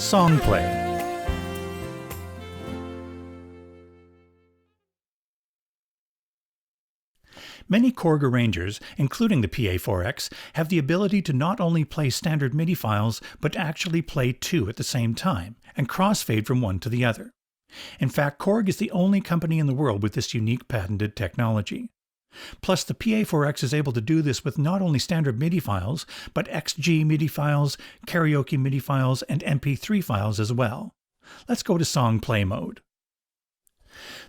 Song play. Many Korg arrangers, including the PA4X, have the ability to not only play standard MIDI files, but actually play two at the same time, and crossfade from one to the other. In fact, Korg is the only company in the world with this unique patented technology. Plus, the PA4X is able to do this with not only standard MIDI files, but XG MIDI files, karaoke MIDI files, and MP3 files as well. Let's go to song play mode.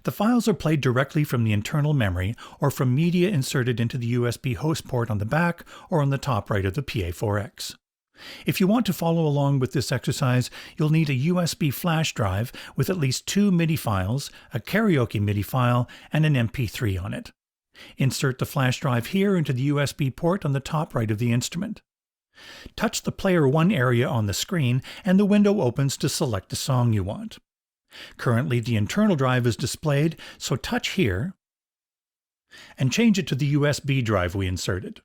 The files are played directly from the internal memory or from media inserted into the USB host port on the back or on the top right of the PA4X. If you want to follow along with this exercise, you'll need a USB flash drive with at least 2 MIDI files, a karaoke MIDI file, and an MP3 on it. Insert the flash drive here into the USB port on the top right of the instrument. Touch the Player 1 area on the screen and the window opens to select the song you want. Currently the internal drive is displayed, so touch here and change it to the USB drive we inserted.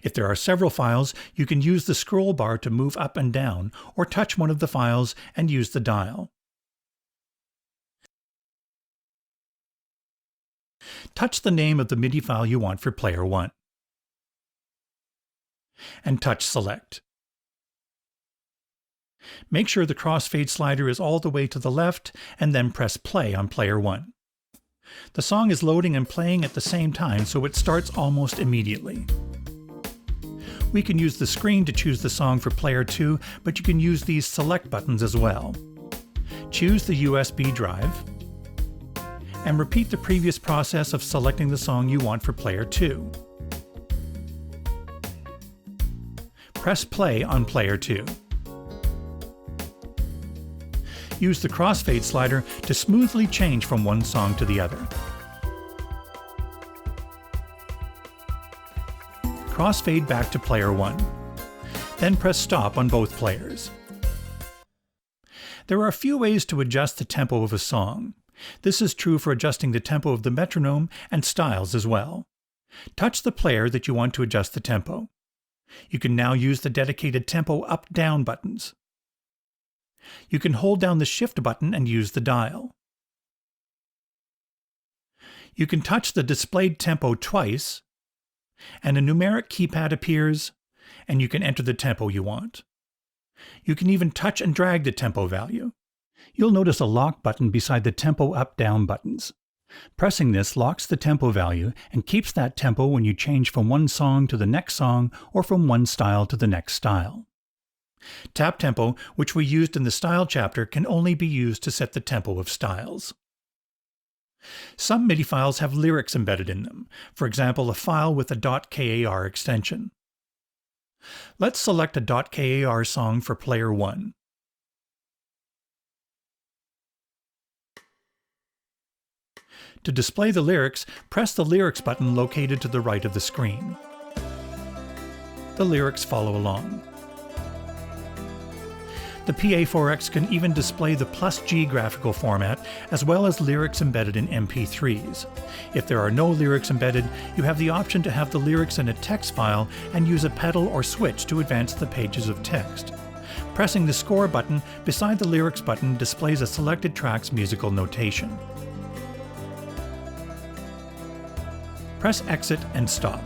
If there are several files, you can use the scroll bar to move up and down, or touch one of the files and use the dial. Touch the name of the MIDI file you want for Player 1. And touch Select. Make sure the crossfade slider is all the way to the left, and then press play on Player 1. The song is loading and playing at the same time, so it starts almost immediately. We can use the screen to choose the song for Player 2, but you can use these select buttons as well. Choose the USB drive, and repeat the previous process of selecting the song you want for Player 2. Press play on Player 2. Use the crossfade slider to smoothly change from one song to the other. Crossfade back to Player 1. Then press stop on both players. There are a few ways to adjust the tempo of a song. This is true for adjusting the tempo of the metronome and styles as well. Touch the player that you want to adjust the tempo. You can now use the dedicated tempo up-down buttons. You can hold down the shift button and use the dial. You can touch the displayed tempo twice, and a numeric keypad appears, and you can enter the tempo you want. You can even touch and drag the tempo value. You'll notice a lock button beside the tempo up-down buttons. Pressing this locks the tempo value and keeps that tempo when you change from one song to the next song or from one style to the next style. Tap tempo, which we used in the style chapter, can only be used to set the tempo of styles. Some MIDI files have lyrics embedded in them, for example a file with a .kar extension. Let's select a .kar song for Player 1. To display the lyrics, press the lyrics button located to the right of the screen. The lyrics follow along. The PA4X can even display the +G graphical format as well as lyrics embedded in MP3s. If there are no lyrics embedded, you have the option to have the lyrics in a text file and use a pedal or switch to advance the pages of text. Pressing the score button beside the lyrics button displays a selected track's musical notation. Press exit and stop.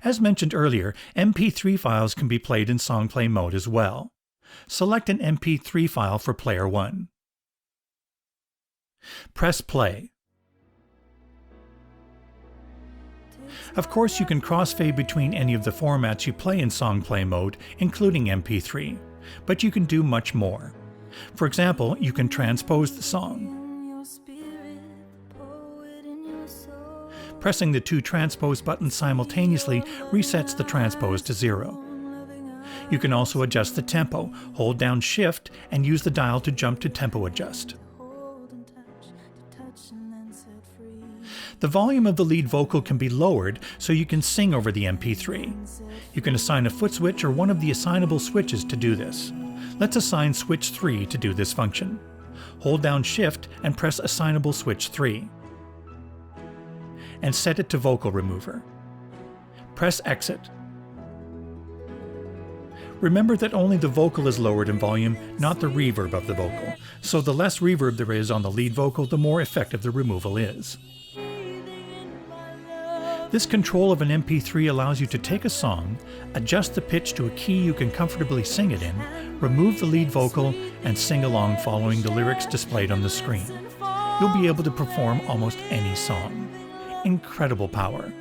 As mentioned earlier, MP3 files can be played in song play mode as well. Select an MP3 file for Player 1. Press play. Of course, you can crossfade between any of the formats you play in song play mode, including MP3, but you can do much more. For example, you can transpose the song. Pressing the two transpose buttons simultaneously resets the transpose to 0. You can also adjust the tempo. Hold down Shift and use the dial to jump to tempo adjust. The volume of the lead vocal can be lowered so you can sing over the MP3. You can assign a foot switch or one of the assignable switches to do this. Let's assign switch 3 to do this function. Hold down Shift and press assignable switch 3. And set it to vocal remover. Press exit. Remember that only the vocal is lowered in volume, not the reverb of the vocal, so the less reverb there is on the lead vocal, the more effective the removal is. This control of an MP3 allows you to take a song, adjust the pitch to a key you can comfortably sing it in, remove the lead vocal, and sing along following the lyrics displayed on the screen. You'll be able to perform almost any song. Incredible power.